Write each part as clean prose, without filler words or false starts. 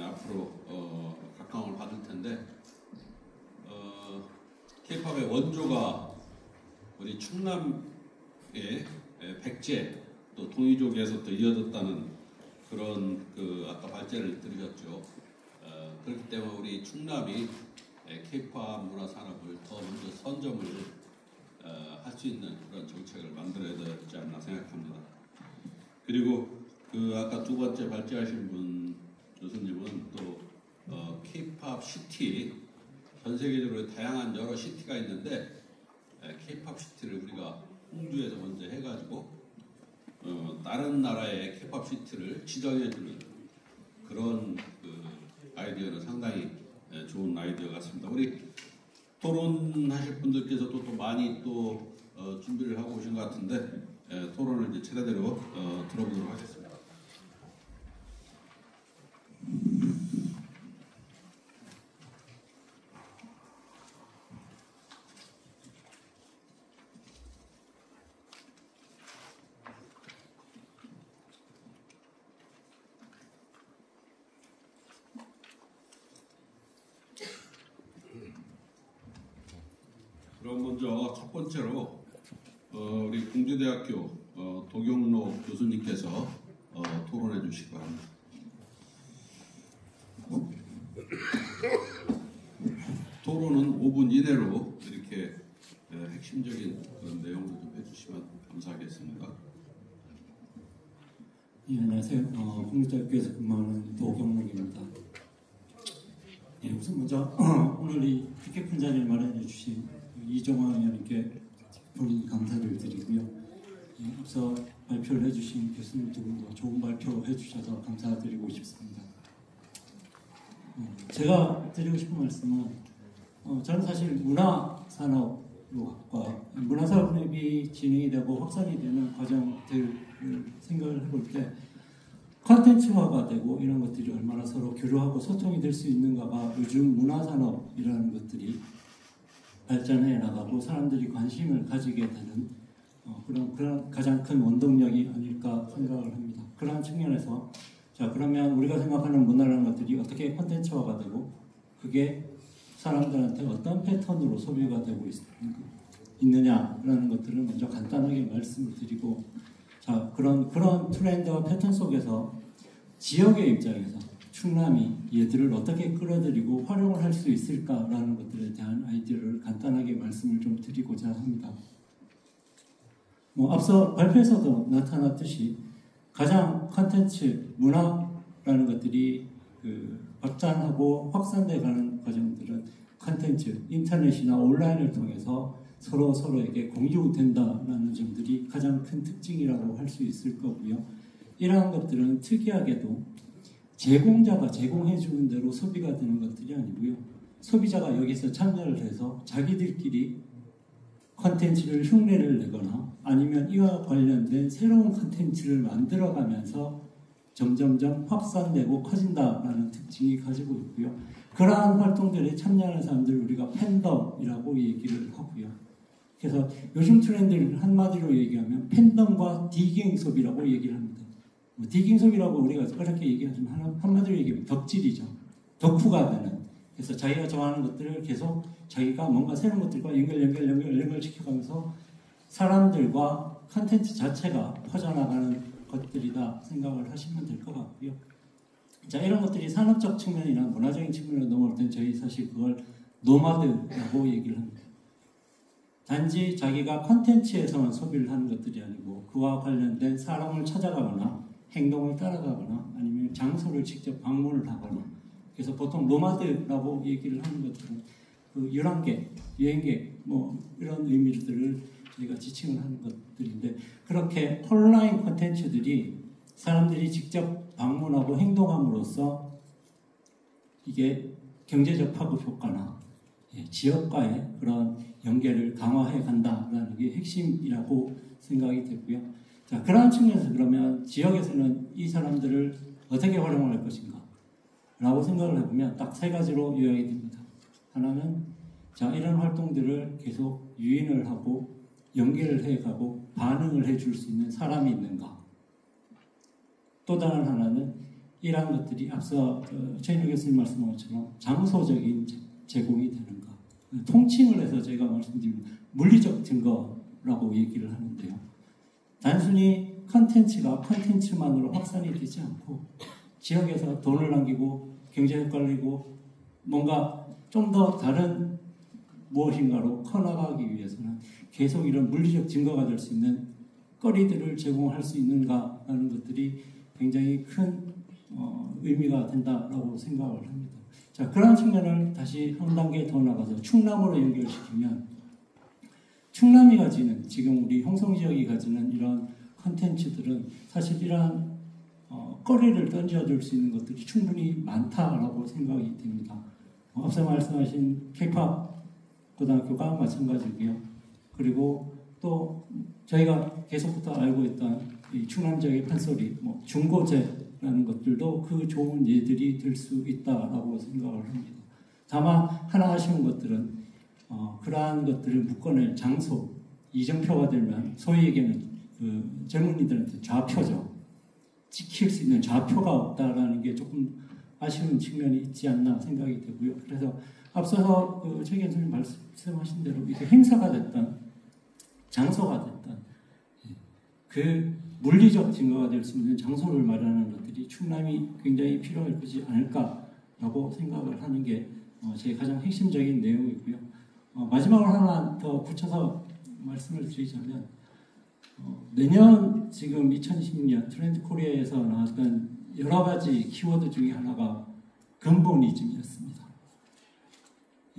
앞으로 각광을 받을 텐데 K-팝의 원조가 우리 충남의 백제 또 동이족에서 또 이어졌다는 그런 아까 발제를 들으셨죠. 그렇기 때문에 우리 충남이 K-팝 문화 산업을 더 먼저 선점을 할 수 있는 그런 정책을 만들어야 되지 않나 생각합니다. 그리고 아까 두 번째 발제하신 분 교수님은 또 K-팝 시티, 전 세계적으로 다양한 여러 시티가 있는데 K-팝 시티를 우리가 홍주에서 먼저 해가지고 다른 나라의 K-팝 시티를 지정해주는 그런 아이디어는 상당히 좋은 아이디어 같습니다. 우리 토론하실 분들께서도 또 많이 또 준비를 하고 오신 것 같은데 토론을 이제 차례대로 들어보도록 하겠습니다. 그럼 먼저 첫 번째로 우리 공주대학교 도경록 교수님께서 토론해 주시기 바랍니다. 토론은 5분 이내로 이렇게 핵심적인 그런 내용을 좀 해주시면 감사하겠습니다. 예, 안녕하세요. 공주대학교에서 근무하는 도경록입니다. 예, 우선 먼저 오늘 이 이렇게 큰 자리를 마련해 주신 이종환 의원님께 본인 감사를 드리고요. 예, 앞서 발표를 해주신 교수님 두 분도 좋은 발표 해주셔서 감사드리고 싶습니다. 제가 드리고 싶은 말씀은 저는 사실 문화산업과 문화산업이 진행이 되고 확산이 되는 과정들을 생각을 해볼 때 컨텐츠화가 되고 이런 것들이 얼마나 서로 교류하고 소통이 될 수 있는가가 요즘 문화산업이라는 것들이 발전해 나가고 사람들이 관심을 가지게 되는 그런 가장 큰 원동력이 아닐까 생각을 합니다. 그런 측면에서 자 그러면 우리가 생각하는 문화라는 것들이 어떻게 콘텐츠화가 되고 그게 사람들한테 어떤 패턴으로 소비가 되고 있느냐라는 것들을 먼저 간단하게 말씀을 드리고 자 그런 트렌드와 패턴 속에서 지역의 입장에서 충남이 얘들을 어떻게 끌어들이고 활용을 할 수 있을까라는 것들에 대한 아이디어를 간단하게 말씀을 좀 드리고자 합니다. 앞서 발표에서도 나타났듯이 가장 컨텐츠, 문화라는 것들이 발전하고 확산돼 가는 과정들은 컨텐츠, 인터넷이나 온라인을 통해서 서로에게 공유된다라는 점들이 가장 큰 특징이라고 할 수 있을 거고요. 이러한 것들은 특이하게도 제공자가 제공해주는 대로 소비가 되는 것들이 아니고요. 소비자가 여기서 참여를 해서 자기들끼리 컨텐츠를 흉내를 내거나 아니면 이와 관련된 새로운 컨텐츠를 만들어가면서 점점점 확산되고 커진다라는 특징이 가지고 있고요. 그러한 활동들에 참여하는 사람들을 우리가 팬덤이라고 얘기를 하고요. 그래서 요즘 트렌드를 한마디로 얘기하면 팬덤과 디깅 소비라고 얘기를 합니다. 디깅 소비라고 우리가 그렇게 얘기하지만 한마디로 얘기하면 덕질이죠. 덕후가 되는. 그래서 자기가 좋아하는 것들을 계속 자기가 뭔가 새로운 것들과 연결시켜가면서 사람들과 컨텐츠 자체가 퍼져나가는 것들이다 생각을 하시면 될 것 같고요. 자, 이런 것들이 산업적 측면이나 문화적인 측면으로 넘어올 땐 저희 사실 그걸 노마드라고 얘기를 합니다. 단지 자기가 컨텐츠에서만 소비를 하는 것들이 아니고 그와 관련된 사람을 찾아가거나 행동을 따라가거나 아니면 장소를 직접 방문을 하거나 그래서 보통 노마드라고 얘기를 하는 것들은 유랑객, 여행객 이런 의미들을 저희가 지칭을 하는 것들인데 그렇게 온라인 콘텐츠들이 사람들이 직접 방문하고 행동함으로써 이게 경제적 파급 효과나 지역과의 그런 연계를 강화해 간다라는 게 핵심이라고 생각이 되고요. 자, 그런 측면에서 그러면 지역에서는 이 사람들을 어떻게 활용할 것인가 라고 생각을 해보면 딱 세 가지로 요약이 됩니다. 하나는 자, 이런 활동들을 계속 유인을 하고 연계를 해가고 반응을 해줄 수 있는 사람이 있는가. 또 다른 하나는 이러한 것들이 앞서 최인호 교수님 말씀한 것처럼 장소적인 제공이 되는가. 통칭을 해서 제가 말씀드린 물리적 증거라고 얘기를 하는데요. 단순히 컨텐츠가 컨텐츠만으로 확산이 되지 않고 지역에서 돈을 남기고 경제 효과를 내고 뭔가 좀 더 다른 무엇인가로 커나가기 위해서는 계속 이런 물리적 증거가 될 수 있는 거리들을 제공할 수 있는가라는 것들이 굉장히 큰 의미가 된다라고 생각을 합니다. 자, 그런 측면을 다시 한 단계 더 나가서 충남으로 연결시키면 충남이 가지는 지금 우리 홍성 지역이 가지는 이런 컨텐츠들은 사실 이러한 거리를 던져줄 수 있는 것들이 충분히 많다라고 생각이 됩니다. 앞서 말씀하신 K-POP 고등학교가 마찬가지고요. 그리고 또 저희가 계속부터 알고 있던 이 충남 지역의 판소리, 중고제라는 것들도 그 좋은 예들이 될 수 있다라고 생각을 합니다. 다만 하나 아쉬운 것들은 그러한 것들을 묶어낼 장소, 이정표가 되면 소위 얘기하는 그 젊은이들한테 좌표죠. 지킬 수 있는 좌표가 없다라는 게 조금 아쉬운 측면이 있지 않나 생각이 되고요. 그래서 앞서서 최 교수님 말씀하신 대로 이게 행사가 됐던 장소가 됐던 그 물리적 증거가 될 수 있는 장소를 마련하는 것들이 충남이 굉장히 필요할 것이 않을까라고 생각을 하는 게 제 가장 핵심적인 내용이고요. 마지막으로 하나 더 붙여서 말씀을 드리자면 내년 지금 2016년 트렌드 코리아에서 나왔던 여러 가지 키워드 중에 하나가 근본이즘이었습니다.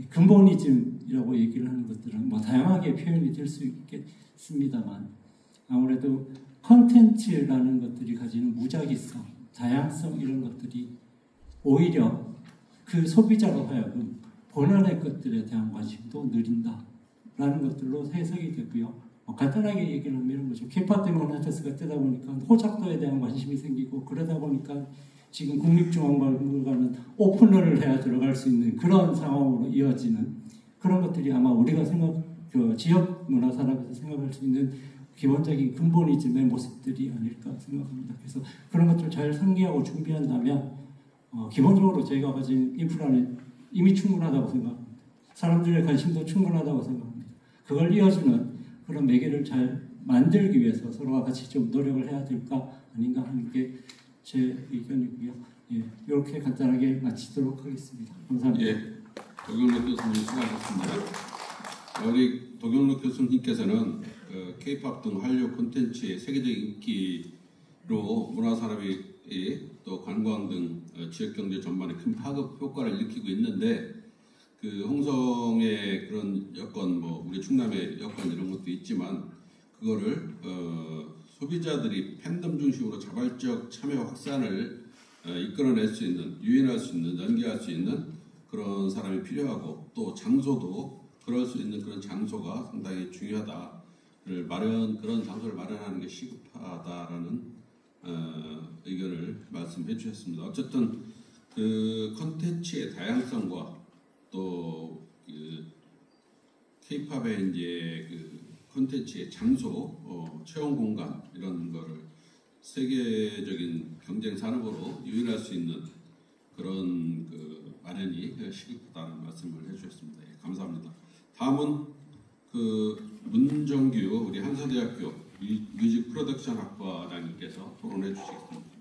근본이즘이라고 얘기를 하는 것들은 다양하게 표현이 될 수 있겠습니다만 아무래도 컨텐츠라는 것들이 가지는 무작위성, 다양성 이런 것들이 오히려 그 소비자로 하여금 본연의 것들에 대한 관심도 느린다라는 것들로 해석이 되고요. 간단하게 얘기를 하면 이런 거죠. K-POP 데모크라시가 뜨다 보니까 호작도에 대한 관심이 생기고 그러다 보니까 지금 국립중앙박물관은 오픈을 해야 들어갈 수 있는 그런 상황으로 이어지는 그런 것들이 아마 우리가 지역 문화 산업에서 생각할 수 있는 기본적인 근본이즘의 모습들이 아닐까 생각합니다. 그래서 그런 것들을 잘 상기하고 준비한다면 기본적으로 저희가 가진 인프라는 이미 충분하다고 생각합니다. 사람들의 관심도 충분하다고 생각합니다. 그걸 이어주는 그런 매개를 잘 만들기 위해서 서로가 같이 좀 노력을 해야 될까 아닌가 하는 게 제 의견이고요. 이렇게 간단하게 마치도록 하겠습니다. 감사합니다. 도경록 교수님 수고하셨습니다. 우리 도경록 교수님께서는 K-POP 등 한류 콘텐츠의 세계적 인기로 문화산업이 또 관광 등 지역경제 전반에 큰 파급 효과를 일으키고 있는데 그 홍성의 그런 여건, 우리 충남의 여건 이런 것도 있지만 그거를 소비자들이 팬덤 중심으로 자발적 참여 확산을 이끌어낼 수 있는, 유인할 수 있는, 연계할 수 있는 그런 사람이 필요하고 또 장소도 그럴 수 있는 그런 장소가 상당히 중요하다. 그런 장소를 마련하는 게 시급하다라는 의견을 말씀해 주셨습니다. 어쨌든 그 컨텐츠의 다양성과 또 그 K-팝의 이제 그 콘텐츠의 장소, 체험 공간 이런 거를 세계적인 경쟁 산업으로 유인할 수 있는 그런 그 마련이 시급하다는 말씀을 해주셨습니다. 감사합니다. 다음은 그 문정규 우리 한서대학교 뮤직 프로덕션 학과장님께서 토론해 주시겠습니다.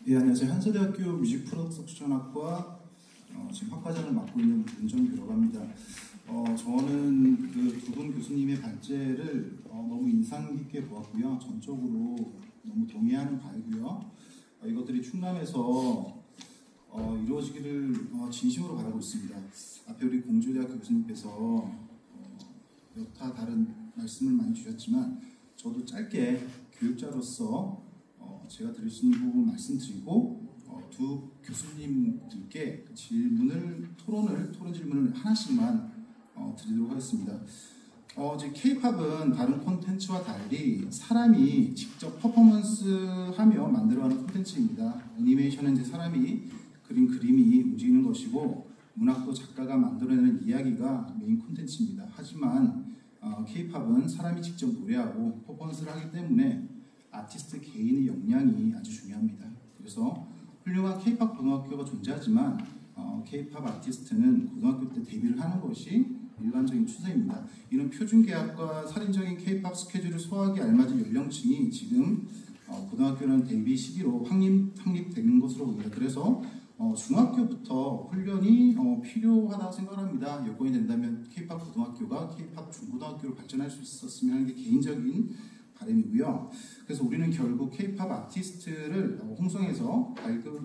안녕하세요. 한서대학교 뮤직 프로덕션학과 지금 학과장을 맡고 있는 문정규라고 합니다. 저는 그 두 분 교수님의 발제를 너무 인상 깊게 보았고요. 전적으로 너무 동의하는 바이고요. 이것들이 충남에서 이루어지기를 진심으로 바라고 있습니다. 앞에 우리 공주대학교 교수님께서 여타 다른 말씀을 많이 주셨지만 저도 짧게 교육자로서 제가 드릴 수 있는 부분 말씀드리고 두 교수님들께 토론 질문을 하나씩만 드리도록 하겠습니다. 이제 K-팝은 다른 콘텐츠와 달리 사람이 직접 퍼포먼스하며 만들어가는 콘텐츠입니다. 애니메이션은 이제 사람이 그림이 움직이는 것이고 문학도 작가가 만들어내는 이야기가 메인 콘텐츠입니다. 하지만 K-팝은 사람이 직접 노래하고 퍼포먼스를 하기 때문에 아티스트 개인의 역량이 아주 중요합니다. 그래서 훌륭한 K-팝 고등학교가 존재하지만 K-팝 아티스트는 고등학교 때 데뷔를 하는 것이 일반적인 추세입니다. 이는 표준 계약과 살인적인 K-팝 스케줄을 소화하기 알맞은 연령층이 지금 고등학교는 데뷔 시기로 확립된 것으로 보입니다. 그래서 중학교부터 훈련이 필요하다고 생각합니다. 여건이 된다면 K-팝 고등학교가 K-팝 중고등학교로 발전할 수 있었으면 하는 게 개인적인 바람이고요. 그래서 우리는 결국 K-팝 아티스트를 홍성에서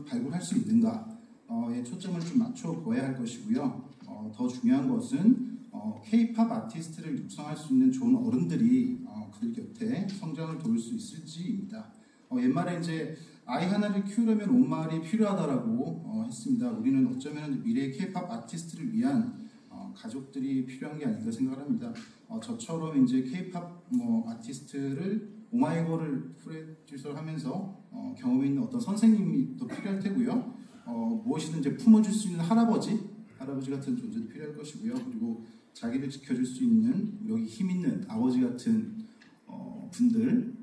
발굴할 수 있는가에 초점을 좀 맞춰 보아야 할 것이고요. 더 중요한 것은 K-팝 아티스트를 육성할 수 있는 좋은 어른들이 그들 곁에 성장을 도울 수 있을지입니다. 옛말에 이제 아이 하나를 키우려면 온 마을이 필요하다라고 했습니다. 우리는 어쩌면 미래의 K-팝 아티스트를 위한 가족들이 필요한 게 아닌가 생각합니다. 저처럼 이제 K-팝 아티스트를 오마이걸을 프로듀서를 하면서 경험이 있는 어떤 선생님이 또 필요할 테고요. 무엇이든 이제 품어줄 수 있는 할아버지 같은 존재도 필요할 것이고요. 그리고 자기를 지켜줄 수 있는 여기 힘 있는 아버지 같은 분들,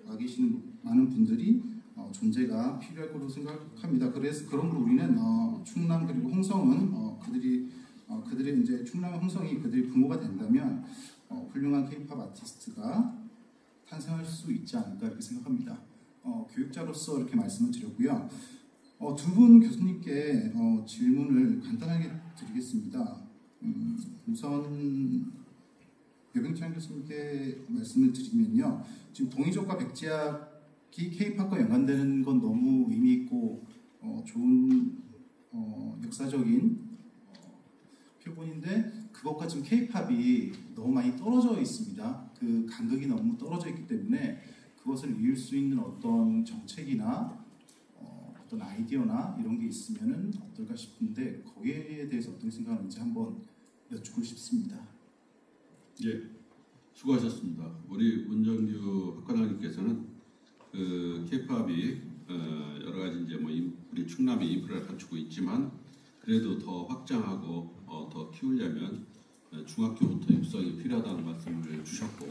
와 계시는 많은 분들이 존재가 필요할 거로 생각합니다. 그래서 그런 걸 우리는 충남 그리고 홍성은 그들이 이제 충남 홍성이 그들이 부모가 된다면 훌륭한 K-팝 아티스트가 탄생할 수 있지 않을까 이렇게 생각합니다. 교육자로서 이렇게 말씀을 드렸고요. 두 분 교수님께 질문을 간단하게 드리겠습니다. 우선 여병찬 교수님께 말씀을 드리면요. 지금 동의적과 백제학이 K-팝과 연관되는 건 너무 의미 있고 좋은 역사적인 표본인데 그것과 지금 K-팝이 너무 많이 떨어져 있습니다. 그 간극이 너무 떨어져 있기 때문에 그것을 이을 수 있는 어떤 정책이나 어떤 아이디어나 이런 게 있으면 어떨까 싶은데 거기에 대해서 어떻게 생각하는지 한번 여쭙고 싶습니다. 예, 수고하셨습니다. 우리 문정규 학과장님께서는 그 K-팝이 여러 가지 이제 우리 충남이 인프라를 갖추고 있지만 그래도 더 확장하고 더 키우려면 중학교부터 육성이 필요하다는 말씀을 주셨고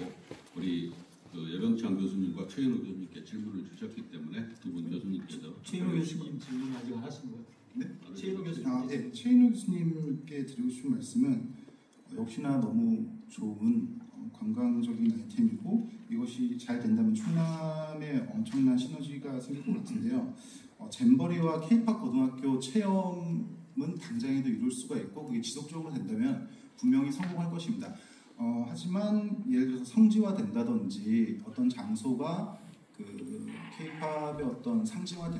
우리 여병찬 교수님과 최인호 교수님께 질문을 주셨기 때문에 두 분 교수님께서 최인호 교수님 질문 아직 안 하신 것 같아요. 네? 최인호 교수님. 네. 최인호 교수님께 드리고 싶은 말씀은 역시나 너무 좋은 관광적인 아이템이고 이것이 잘 된다면 충남에 엄청난 시너지가 생길 것 같은데요. 잼버리와 K-팝 고등학교 체험은 당장에도 이룰 수가 있고 그게 지속적으로 된다면 분명히 성공할 것입니다. 하지만 예를 들어서 성지화 된다든지 어떤 장소가 그 K-팝의 어떤 상징화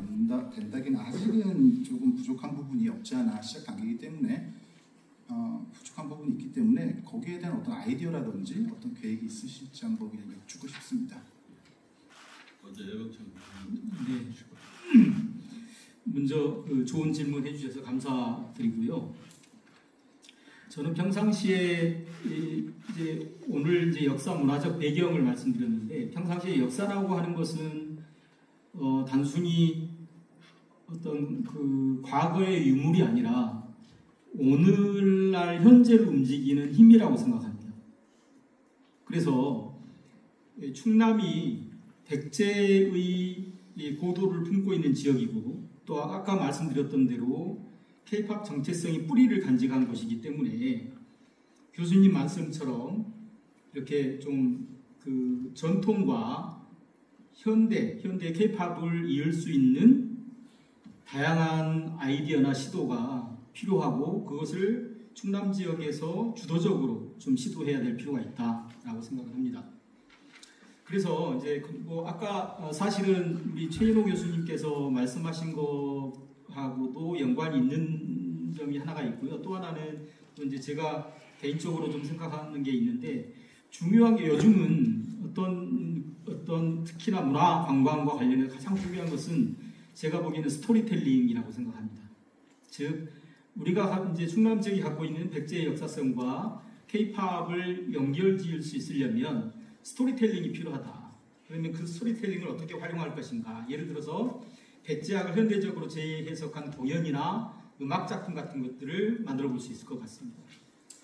된다기는 아직은 조금 부족한 부분이 없지 않아 시작 단계이기 때문에 부족한 부분이 있기 때문에 거기에 대한 어떤 아이디어라든지 어떤 계획이 있으실지 한번 그냥 여쭙고 싶습니다. 먼저 여병찬 네. 먼저 좋은 질문 해주셔서 감사드리고요. 저는 평상시에 이제 오늘 이제 역사 문화적 배경을 말씀드렸는데 평상시에 역사라고 하는 것은 단순히 어떤 그 과거의 유물이 아니라 오늘날 현재를 움직이는 힘이라고 생각합니다. 그래서 충남이 백제의 고도를 품고 있는 지역이고 또 아까 말씀드렸던 대로 K-팝 정체성이 뿌리를 간직한 것이기 때문에 교수님 말씀처럼 이렇게 좀 그 전통과 현대 K-팝을 이을 수 있는 다양한 아이디어나 시도가 필요하고 그것을 충남 지역에서 주도적으로 좀 시도해야 될 필요가 있다라고 생각을 합니다. 그래서 이제 아까 사실은 우리 최인호 교수님께서 말씀하신 거하고도 연관이 있는 점이 하나가 있고요. 또 하나는 이제 제가 개인적으로 좀 생각하는 게 있는데 중요한 게 요즘은 어떤 특히나 문화 관광과 관련해서 가장 중요한 것은 제가 보기에는 스토리텔링이라고 생각합니다. 즉 우리가 이제 충남 지역이 갖고 있는 백제의 역사성과 K-팝을 연결지을 수 있으려면 스토리텔링이 필요하다. 그러면 그 스토리텔링을 어떻게 활용할 것인가? 예를 들어서 백제학을 현대적으로 재해석한 공연이나 음악 작품 같은 것들을 만들어 볼 수 있을 것 같습니다.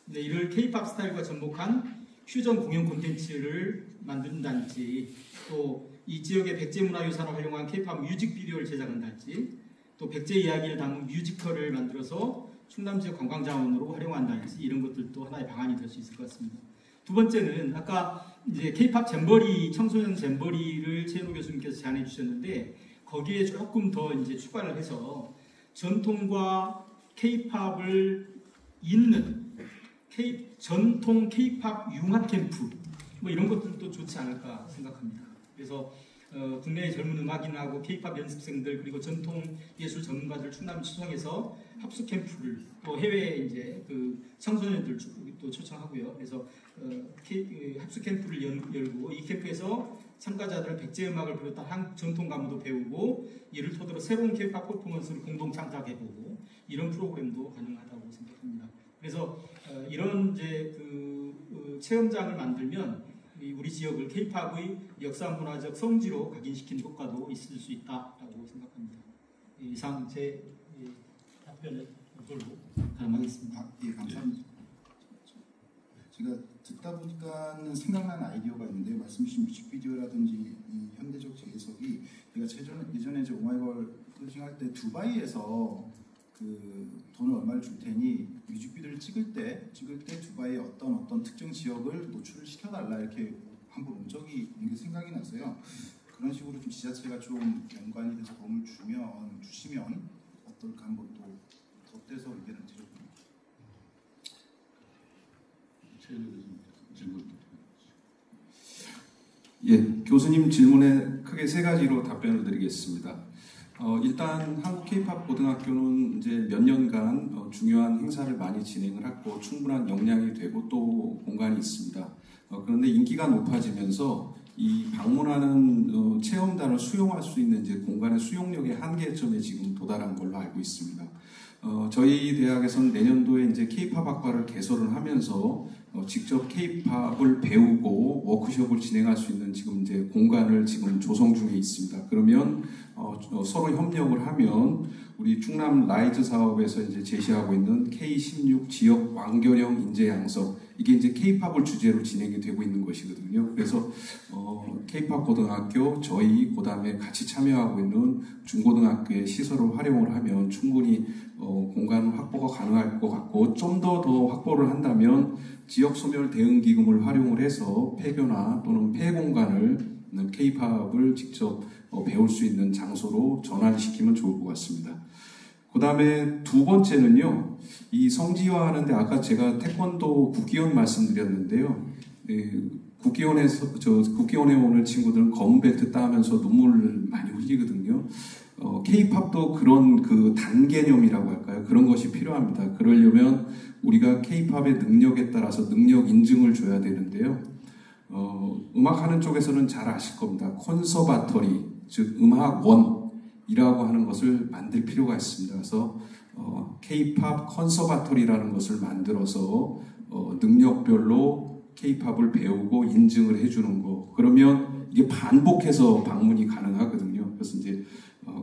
근데 이를 K-팝 스타일과 접목한 퓨전 공연 콘텐츠를 만든다든지 또 이 지역의 백제 문화유산을 활용한 K-팝 뮤직비디오를 제작한다든지 또 백제 이야기를 담은 뮤지컬을 만들어서 충남 지역 관광자원으로 활용한다든지 이런 것들도 하나의 방안이 될 수 있을 것 같습니다. 두 번째는 아까 이제 K-팝 잼버리, 청소년 잼버리를 최현우 교수님께서 제안해 주셨는데 거기에 조금 더 이제 추가를 해서 전통과 K-팝을 잇는 전통 K-팝 융합 캠프 뭐 이런 것들도 좋지 않을까 생각합니다. 그래서 국내의 젊은 음악인하고 K-팝 연습생들 그리고 전통 예술 전문가들 충남 초청해서 합숙 캠프를 또 해외 이제 그 청소년들 또 초청하고요. 그래서 합숙 캠프를 열고 이 캠프에서 참가자들 백제 음악을 비롯한 한국 전통 가무도 배우고 이를 토대로 새로운 K-팝 퍼포먼스를 공동 창작해보고 이런 프로그램도 가능하다고 생각합니다. 그래서 이런 이제 체험장을 만들면 우리 지역을 K-팝의 역사 문화적 성지로 각인시키는 효과도 있을 수 있다라고 생각합니다. 이상 제 답변을 이걸로 마무리하겠습니다. 예, 감사합니다. 제가 듣다 보니까는 생각난 아이디어가 있는데 말씀주신 뮤직비디오라든지 이 현대적 재해석이 제가 예전에 이제 오마이걸 클로징할 때 두바이에서 그 돈을 얼마를 줄 테니 뮤직비디오를 찍을 때 두바이의 어떤 특정 지역을 노출을 시켜달라 이렇게 한번 온 적이 있는 게 생각이 났어요. 그런 식으로 좀 지자체가 좀 연관이 돼서 도움을 주시면 어떨까 한번 또 덧대서 의견을 드려봅니다. 예, 교수님 질문에 크게 세 가지로 답변을 드리겠습니다. 일단 한국 K-팝 고등학교는 이제 몇 년간 중요한 행사를 많이 진행을 했고 충분한 역량이 되고 또 공간이 있습니다. 그런데 인기가 높아지면서 이 방문하는 체험단을 수용할 수 있는 이제 공간의 수용력의 한계점에 지금 도달한 걸로 알고 있습니다. 저희 대학에서는 내년도에 이제 K-팝 학과를 개설을 하면서 직접 K-팝을 배우고 워크숍을 진행할 수 있는 지금 이제 공간을 지금 조성 중에 있습니다. 그러면 서로 협력을 하면 우리 충남 라이즈 사업에서 이제 제시하고 있는 K16 지역 완결형 인재 양성 이게 이제 K-팝을 주제로 진행이 되고 있는 것이거든요. 그래서 K-팝 고등학교 저희 그다음에 같이 참여하고 있는 중고등학교의 시설을 활용을 하면 충분히 공간 확보가 가능할 것 같고 좀 더 확보를 한다면 지역 소멸 대응 기금을 활용을 해서 폐교나 또는 폐공간을 K-팝을 직접 배울 수 있는 장소로 전환시키면 좋을 것 같습니다. 그 다음에 두 번째는요, 이 성지화하는데 아까 제가 태권도 국기원 말씀드렸는데요. 국기원에 오는 친구들은 검은 벨트 따면서 눈물을 많이 흘리거든요. K-팝도 그런 그 단개념이라고 할까요? 그런 것이 필요합니다. 그러려면 우리가 K-팝의 능력에 따라서 능력 인증을 줘야 되는데요. 음악하는 쪽에서는 잘 아실 겁니다. 콘서바터리, 즉 음악원이라고 하는 것을 만들 필요가 있습니다. 그래서 K-팝 컨서바터리라는 것을 만들어서 능력별로 K-팝을 배우고 인증을 해주는 거. 그러면 이게 반복해서 방문이 가능하거든요. 그래서 이제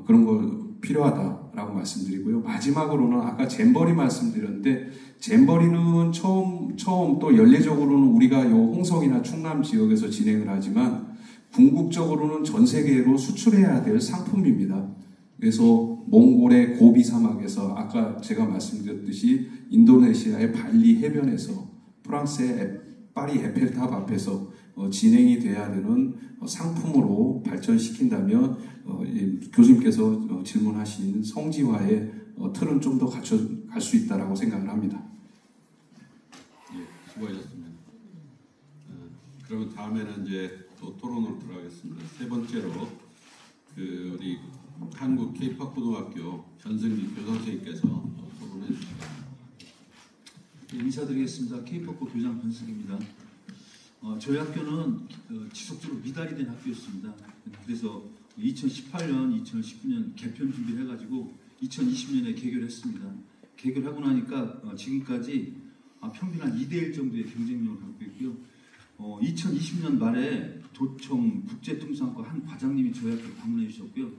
그런 거 필요하다라고 말씀드리고요. 마지막으로는 아까 잼버리 말씀드렸는데 잼버리는 처음 또 연례적으로는 우리가 요 홍성이나 충남 지역에서 진행을 하지만 궁극적으로는 전 세계로 수출해야 될 상품입니다. 그래서 몽골의 고비 사막에서 아까 제가 말씀드렸듯이 인도네시아의 발리 해변에서 프랑스의 파리 에펠탑 앞에서 진행이 돼야 되는 상품으로 발전시킨다면 교수님께서 질문하신 성지화의 틀은 좀 더 갖춰갈 수 있다라고 생각을 합니다. 예, 수고하셨습니다. 그러면 다음에는 이제 또 토론으로 들어가겠습니다. 세 번째로 우리 한국 K-팝 고등학교 전승기 교장 선생님께서 토론해 주시겠습니다. 네, 인사드리겠습니다. K-팝 교장 변승기입니다. 저희 학교는 지속적으로 미달이 된 학교였습니다. 그래서 2018년, 2019년 개편 준비를 해가지고 2020년에 개교를 했습니다. 개교를 하고 나니까 지금까지 평균 한 2대1 정도의 경쟁력을 갖고 있고요. 2020년 말에 도청 국제통상과 한 과장님이 저희 학교를 방문해 주셨고요.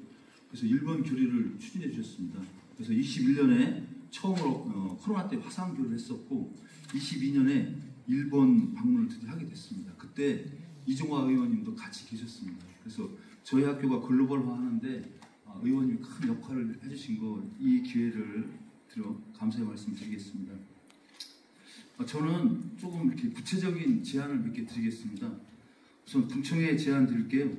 그래서 일본 교류를 추진해 주셨습니다. 그래서 21년에 처음으로 코로나 때 화상교류를 했었고 22년에 일본 방문을 드디어 하게 됐습니다. 그때 이종화 의원님도 같이 계셨습니다. 그래서 저희 학교가 글로벌화하는데 의원님이 큰 역할을 해주신 거 이 기회를 들어 감사의 말씀 드리겠습니다. 저는 조금 이렇게 구체적인 제안을 몇 개 드리겠습니다. 우선 군청에 제안 드릴게요.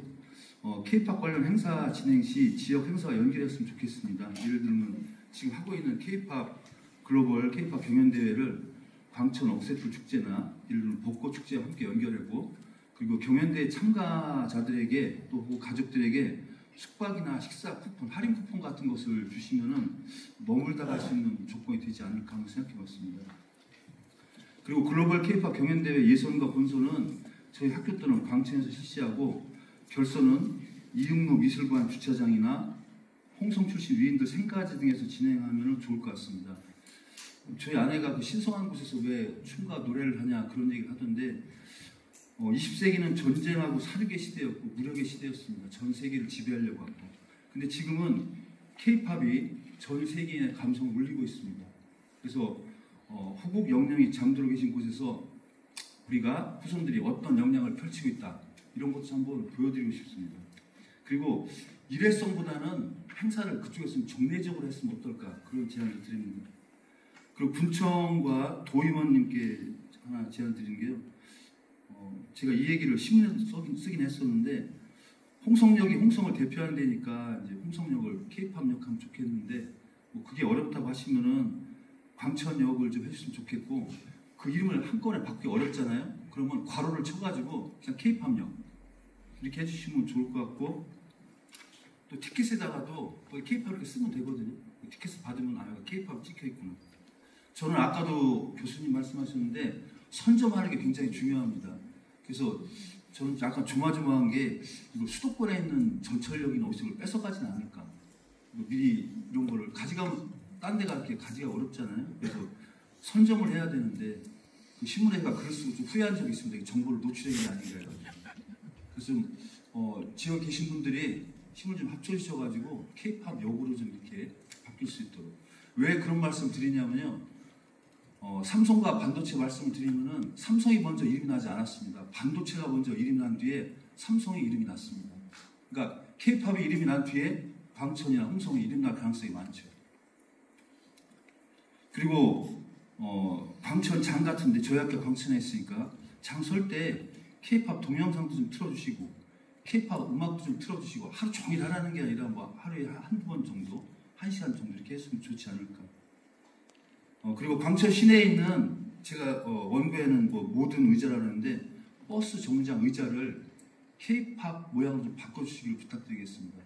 K-팝 관련 행사 진행 시 지역 행사와 연결했으면 좋겠습니다. 예를 들면 지금 하고 있는 K-팝 글로벌 K-팝 경연대회를 광천 억새풀 축제나 예를 들면 벚꽃 축제와 함께 연결하고 그리고 경연대회 참가자들에게 또 그 가족들에게 숙박이나 식사 쿠폰, 할인 쿠폰 같은 것을 주시면은 머물다 갈 수 있는 조건이 되지 않을까 한번 생각해 봤습니다. 그리고 글로벌 K-팝 경연대회 예선과 본선은 저희 학교 또는 광천에서 실시하고 결선은 이응로 미술관 주차장이나 홍성 출신 위인들 생가지 등에서 진행하면 좋을 것 같습니다. 저희 아내가 그 신성한 곳에서 왜 춤과 노래를 하냐 그런 얘기를 하던데 20세기는 전쟁하고 사륙의 시대였고 무력의 시대였습니다. 전 세계를 지배하려고 하고. 근데 지금은 K-팝이 전 세계인의 감성을 울리고 있습니다. 그래서 후국 영령이 잠들어 계신 곳에서 우리가 후손들이 어떤 역량을 펼치고 있다. 이런 것도 한번 보여드리고 싶습니다. 그리고 일회성보다는 행사를 그쪽에서 정례적으로 했으면 어떨까 그런 제안을 드립니다. 그리고 군청과 도의원님께 하나 제안 드리는 게요. 제가 이 얘기를 신문에서 쓰긴 했었는데 홍성역이 홍성을 대표하는 데니까 이제 홍성역을 K-팝역 하면 좋겠는데 뭐 그게 어렵다고 하시면은 광천역을 좀 해주시면 좋겠고 그 이름을 한꺼번에 바꾸기 어렵잖아요. 그러면 괄호를 쳐가지고 그냥 K-팝역 이렇게 해주시면 좋을 것 같고 또 티켓에다가도 거기 K-팝 이렇게 쓰면 되거든요. 티켓을 받으면 아 K-팝 찍혀있구나. 저는 아까도 교수님 말씀하셨는데 선점하는 게 굉장히 중요합니다. 그래서 저는 약간 조마조마한 게 이거 수도권에 있는 전철역이나 어디서 뺏어가지는 않을까. 미리 이런 거를 가져가면 딴 데가 이렇게 가지기가 어렵잖아요. 그래서 선점을 해야 되는데 그 신문에가 글을 쓰고 좀 후회한 적이 있습니다. 정보를 노출한 게 아닌가 해가지고. 그래서 좀 지역에 계신 분들이 힘을 좀 합쳐주셔가지고 K-팝 역으로 좀 이렇게 바뀔 수 있도록. 왜 그런 말씀 드리냐면요. 삼성과 반도체 말씀을 드리면은 삼성이 먼저 이름이 나지 않았습니다. 반도체가 먼저 이름이 난 뒤에 삼성의 이름이 났습니다. 그러니까 K-팝이 이름이 난 뒤에 광천이나 홍성의 이름이 날 가능성이 많죠. 그리고 광천 장 같은데 저희 학교 광천에 있으니까 장 설 때 K-팝 동영상도 좀 틀어주시고 K-팝 음악도 좀 틀어주시고 하루 종일 하라는 게 아니라 뭐 하루에 한두 번 정도 1시간 정도 이렇게 했으면 좋지 않을까. 그리고 광천 시내에 있는 제가 원고에는 뭐 모든 의자라는데 버스 정류장 의자를 K-팝 모양으로 좀 바꿔주시길 부탁드리겠습니다.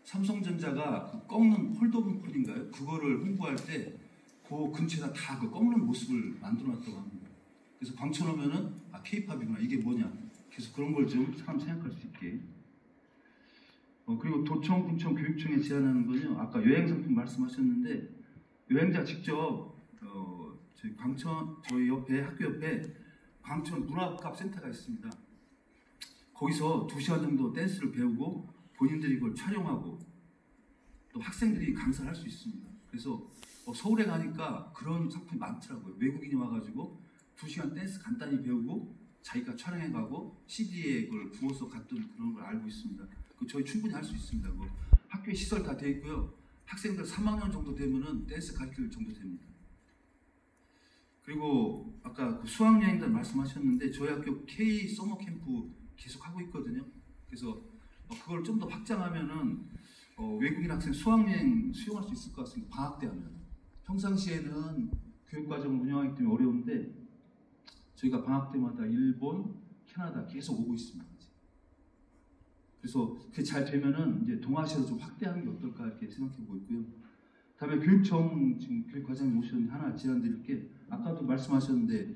삼성전자가 그 꺾는 홀더분 폴인가요? 그거를 홍보할 때 그 근처에다 다 그 꺾는 모습을 만들어놨다고 합니다. 그래서 광천 오면은 아 K-팝이구나 이게 뭐냐. 그래서 그런 걸 좀 사람 생각할 수 있게. 그리고 도청, 군청, 교육청에 제안하는 건요. 아까 여행상품 말씀하셨는데 여행자 직접 저희 광천 저희 옆에 학교 옆에 광천 문화학습센터가 있습니다. 거기서 2시간 정도 댄스를 배우고 본인들이 이걸 촬영하고 또 학생들이 강사를 할 수 있습니다. 그래서 서울에 가니까 그런 상품이 많더라고요. 외국인이 와가지고 2시간 댄스 간단히 배우고 자기가 촬영해가고 CD에 그걸 부어서 갔던 그런 걸 알고 있습니다. 저희 충분히 할 수 있습니다. 학교에 시설 다 돼 있고요. 학생들 3학년 정도 되면은 댄스 가르칠 정도 됩니다. 그리고 아까 그 수학여행단 말씀하셨는데 저희 학교 K 서머 캠프 계속 하고 있거든요. 그래서 그걸 좀 더 확장하면은 외국인 학생 수학여행 수용할 수 있을 것 같습니다. 방학 때 하면. 평상시에는 교육과정을 운영하기 때문에 어려운데 저희가 방학 때마다 일본, 캐나다 계속 오고 있습니다. 그래서 그게 잘 되면은 이제 동아시아로 좀 확대하는 게 어떨까 이렇게 생각해보고 있고요. 다음에 교육청 지금 교육과장님 오셨는데 하나 제안 드릴 게 아까도 말씀하셨는데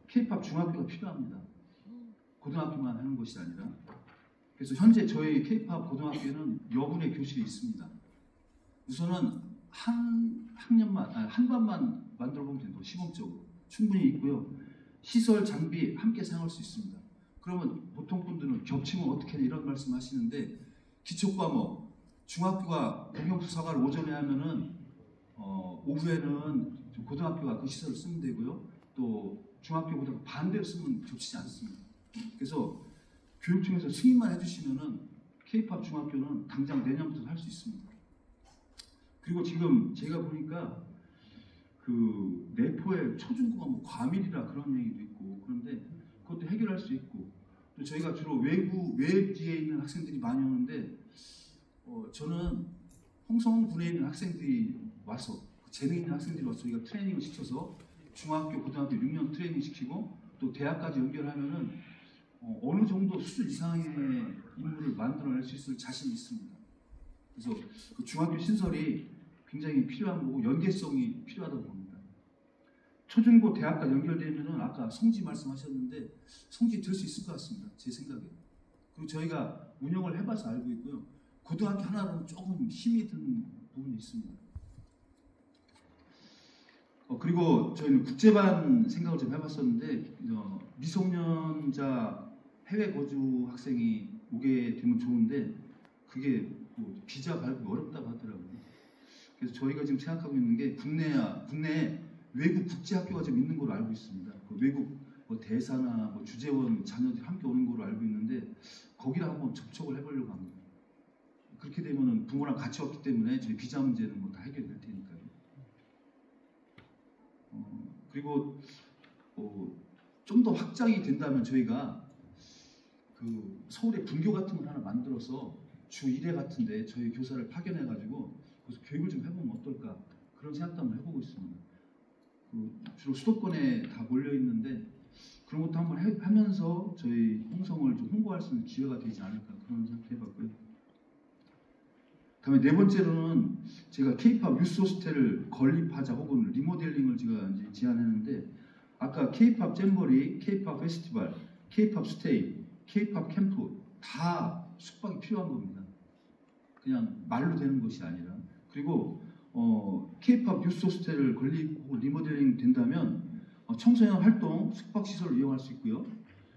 K-팝 중학교가 필요합니다. 고등학교만 하는 것이 아니라 그래서 현재 저희 K-팝 고등학교에는 여분의 교실이 있습니다. 우선은 한 반만 만들어 보면 된다. 시범적으로 충분히 있고요. 시설 장비 함께 사용할 수 있습니다. 그러면 보통 분들은 겹치면 어떻게 해 이런 말씀 하시는데 기초과목 중학교가 국영수사과를 오전에 하면은 오후에는 고등학교가 그 시설을 쓰면 되고요. 또 중학교보다 반대로 쓰면 겹치지 않습니다. 그래서 교육청에서 승인만 해주시면은 K-팝 중학교는 당장 내년부터 할 수 있습니다. 그리고 지금 제가 보니까 그 내포의 초중고가 뭐 과밀이라 그런 얘기도 있고 그런데 그것도 해결할 수 있고 또 저희가 주로 외지에 있는 학생들이 많이 오는데 저는 홍성군에 있는 학생들이 와서 재능 있는 학생들이 와서 저희가 트레이닝을 시켜서 중학교, 고등학교 6년 트레이닝 시키고 또 대학까지 연결하면은 어느 정도 수준 이상의 인물을 만들어낼 수 있을 자신이 있습니다. 그래서 그 중학교 신설이 굉장히 필요한 거고 연계성이 필요하다고 봅니다. 초중고 대학까지 연결되면은 아까 성지 말씀하셨는데 성지 될 수 있을 것 같습니다. 제 생각에. 그리고 저희가 운영을 해봐서 알고 있고요. 고등학교 하나로는 조금 힘이 든 부분이 있습니다. 그리고 저희는 국제반 생각을 좀 해봤었는데 미성년자 해외 거주 학생이 오게 되면 좋은데 그게 뭐 비자 발급이 어렵다고 하더라고요. 그래서 저희가 지금 생각하고 있는 게 국내에 외국 국제학교가 좀 있는 걸로 알고 있습니다. 그 외국 뭐 대사나 뭐 주재원 자녀들이 함께 오는 걸로 알고 있는데 거기랑 한번 접촉을 해보려고 합니다. 그렇게 되면은 부모랑 같이 왔기 때문에 저희 비자 문제는 뭐 다 해결될 테니까요. 그리고 좀 더 확장이 된다면 저희가 그 서울에 분교 같은 걸 하나 만들어서 주 1회 같은데 저희 교사를 파견해가지고 그래서 교육을 좀 해보면 어떨까 그런 생각도 한번 해보고 있습니다. 주로 수도권에 다 몰려 있는데 그런 것도 한번 하면서 저희 홍성을 좀 홍보할 수 있는 기회가 되지 않을까 그런 생각해봤고요. 다음에 네 번째로는 제가 K-팝 유스 호스텔을 건립하자 혹은 리모델링을 제가 이제 제안했는데 아까 K-팝 잼버리, K-팝 페스티벌, K-팝 스테이, K-팝 캠프 다 숙박이 필요한 겁니다. 그냥 말로 되는 것이 아니라 그리고 K-팝 유스 호스텔을 건립 혹은 리모델링 된다면 청소년 활동 숙박 시설을 이용할 수 있고요.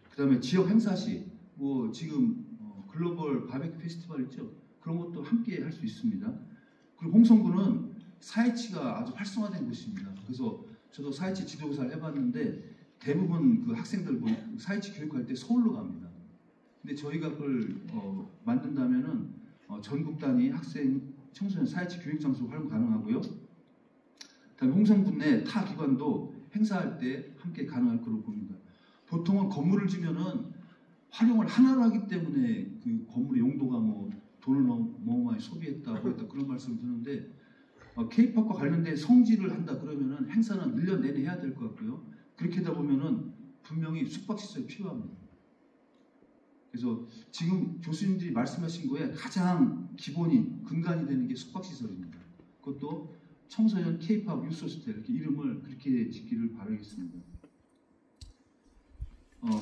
그 다음에 지역 행사 시 뭐 지금 글로벌 바베큐 페스티벌 있죠. 그런 것도 함께 할 수 있습니다. 그리고 홍성군은 사회치가 아주 활성화된 곳입니다. 그래서 저도 사회치 지도교사를 해봤는데 대부분 그 학생들 사회치 교육할 때 서울로 갑니다. 근데 저희가 그걸 만든다면은 전국 단위 학생 청소년 사회치 교육 장소 활용 가능하고요. 그다음에 홍성군 내 타 기관도 행사할 때 함께 가능할 거로 봅니다. 보통은 건물을 지면은 활용을 하나로 하기 때문에 그 건물의 용도가 뭐 돈을 너무 많이 소비했다고 했다 그런 말씀을 드는데 K-팝과 관련된 성지를 한다 그러면은 행사는 1년 내내 해야 될 것 같고요. 그렇게 하다 보면은 분명히 숙박시설이 필요합니다. 그래서 지금 교수님들이 말씀하신 거에 가장 기본이 근간이 되는 게 숙박시설입니다. 그것도 청소년 K-팝 유스 호스텔 이렇게 이름을 그렇게 짓기를 바라겠습니다.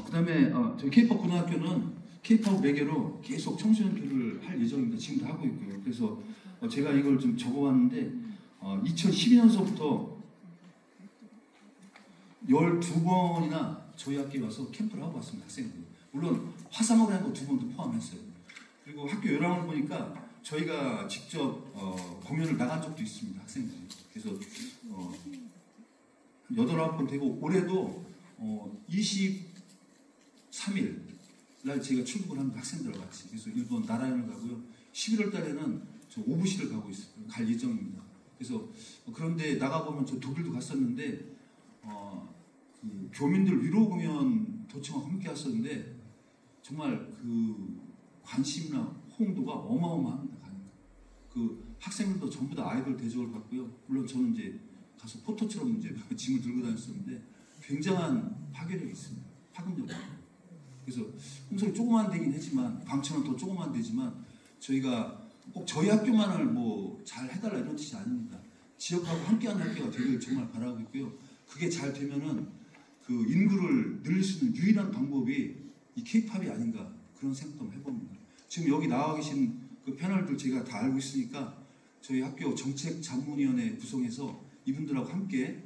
그 다음에 저희 K-팝 고등학교는 K-팝 매개로 계속 청소년 교육을 할 예정입니다. 지금도 하고 있고요. 그래서 제가 이걸 좀 적어봤는데 2012년서부터 12번이나 저희 학교에 와서 캠프를 하고 왔습니다. 학생들이. 물론 화상으로 한 거 2번도 포함했어요. 그리고 학교 요람을 보니까 저희가 직접 공연을 나간 적도 있습니다. 학생들이. 그래서 8번 되고 올해도 23일 날 제가 출국을 합니다. 학생들과 같이. 그래서 일본 나라현을 가고요. 11월 달에는 저 오부시를 가고 있어요. 갈 예정입니다. 그래서 그런데 나가보면 저 독일도 갔었는데 그 교민들 위로 공연 도청하고 함께 했었는데 정말 그 관심이나 호응도가 어마어마합니다. 그 학생들도 전부 다 아이돌 대접을 받고요. 물론 저는 이제 가서 포토처럼 이제 짐을 들고 다녔었는데 굉장한 파괴력이 있습니다. 파급력이. 그래서 홍성이 조그만 데긴 하지만 광천은 더 조그만 데지만 저희가 꼭 저희 학교만을 뭐 잘 해달라 이런 뜻이 아닙니다. 지역하고 함께하는 학교가 되길 정말 바라고 있고요. 그게 잘 되면은 그 인구를 늘릴 수 있는 유일한 방법이 이 K-팝이 아닌가 그런 생각도 해봅니다. 지금 여기 나와 계신 그 패널들 제가 다 알고 있으니까 저희 학교 정책자문위원회 구성해서 이분들하고 함께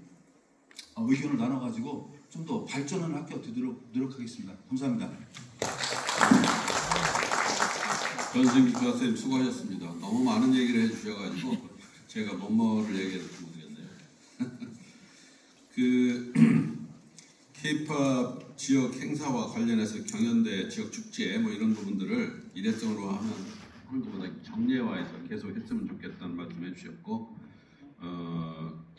의견을 나눠가지고 좀 더 발전하는 학교가 되도록 노력하겠습니다. 감사합니다. 변승기 교수님 수고하셨습니다. 너무 많은 얘기를 해주셔가지고 제가 뭐뭐를 얘기할지 모르겠네요. 그 K-팝 지역 행사와 관련해서 경연대, 지역 축제 뭐 이런 부분들을 일회성으로 하면 한국보다 정례화해서 계속 했으면 좋겠다는 말씀해 주셨고,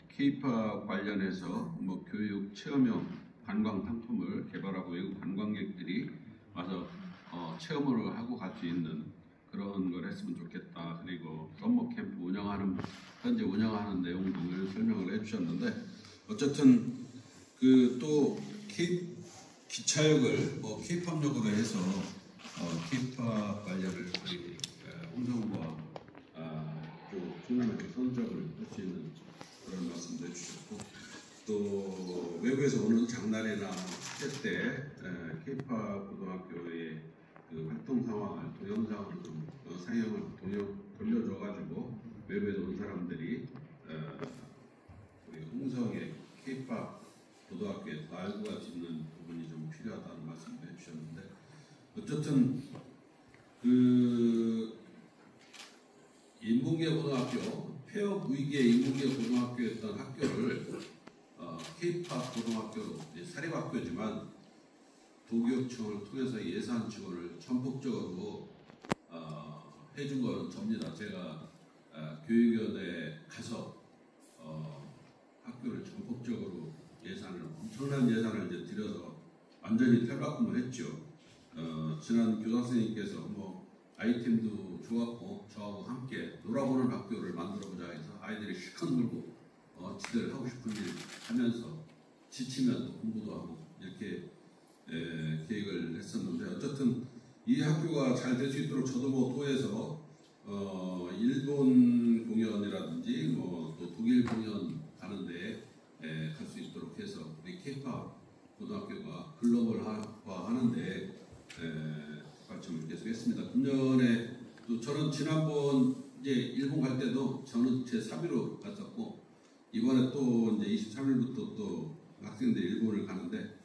K-팝 관련해서 뭐 교육, 체험형 관광 상품을 개발하고 외국 관광객들이 와서 체험을 하고 갈 수 있는 그런 걸 했으면 좋겠다. 그리고 썸머 캠프 현재 운영하는 내용 등을 설명을 해주셨는데, 어쨌든 그 또 기차역을 뭐 K-팝역으로 해서 K-팝 관련을 홍성과 또 충남에서 선적을 할 수 있는 그런 말씀도 해주셨고, 또 외부에서 오는 장날이나 축제 때 K-팝 고등학교의 그 활동 상황을 동영상으로 좀 상영을 돌려줘가지고 외부에서 온 사람들이 우리 홍성의 K-팝 고등학교에 알고 갈 수 있는 부분이 좀 필요하다는 말씀을 해주셨는데, 어쨌든 그 인문계 고등학교, 폐업 위기의 인문계 고등학교였던 학교를 K-팝 고등학교로 사립학교지만 도교육청을 통해서 예산 지원을 전폭적으로 해준 건 접니다. 제가 교육위원회에 가서 학교를 전폭적으로 엄청난 예산을 이제 들여서 완전히 탈바꿈을 했죠. 지난 교장 선생님께서 뭐 아이템도 좋았고 저하고 함께 놀아보는 학교를 만들어보자 해서 아이들이 실컷 놀고 지들 하고 싶은 일 하면서 지치면 또 공부도 하고 이렇게 계획을 했었는데, 어쨌든 이 학교가 잘 될 수 있도록 저도 뭐 도에서 일본 공연이라든지 뭐 또 독일 공연 가는데 갈 수 있도록 해서 우리 K-팝 고등학교가 글로벌화 하는데 발전을 계속했습니다. 금년에 또 저는 지난번 이제 일본 갈 때도 저는 제 3위로 갔었고, 이번에 또 이제 23일부터 또 학생들 일본을 가는데